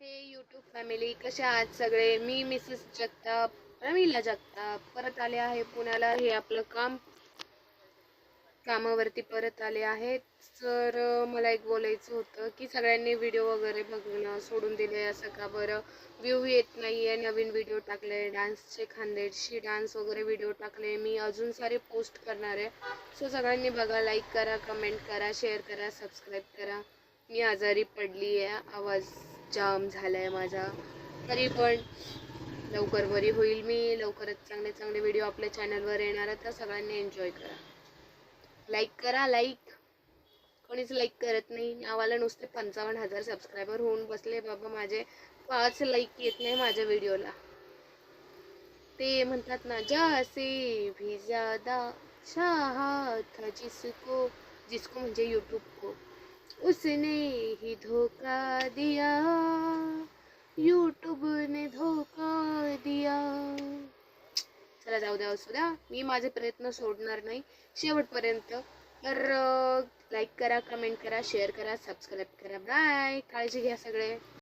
हे YouTube family कसे आहात सगळे. मी मिसेस जगताप, रमीला जगताप परत आले आहे पुण्याला. हे आपलं कामावरती परत आले आहेत. तर मला एक बोलायचं होतं की सगळ्यांनी व्हिडिओ वगैरे बघणं सोडून दिले असं का बरं. व्ह्यू येत नाही आहे. नवीन व्हिडिओ टाकले, डान्सचे खानदेशी डान्स वगैरे व्हिडिओ टाकले. मी अजून सारे पोस्ट करणार आहे. सो सगळ्यांनी बघा, लाईक करा, कमेंट करा, शेअर करा, सबस्क्राईब करा. मी आजारी पडली आहे, आवाज जाम झाला आहे माझा, तरी पण लवकर बरी होईल मी. लवकरच चांगले चांगले व्हिडिओ आपल्या चॅनलवर येणार आहे, तर सगळ्यांनी एन्जॉय करा. लाईक करा, लाईक. कोणीच लाईक करत नाही. नावाला नुसते 55,000 सबस्क्रायबर होऊन बसले बाबा, माझे 5 लाईक येत नाही माझ्या व्हिडिओला. ते म्हणतात ना, जासे भी ज्यादा चाहा था जिसको, जिसको म्हणजे यूट्यूब को, उसने ही धोखा दिया, यूट्यूब ने धोखा दिया. चला जाऊ द्या, असू द्या. मी माझे प्रयत्न सोडणार नाही शेवटपर्यंत. तर लाईक करा, कमेंट करा, शेअर करा, सबस्क्राईब करा. बाय. काळजी घ्या सगळे.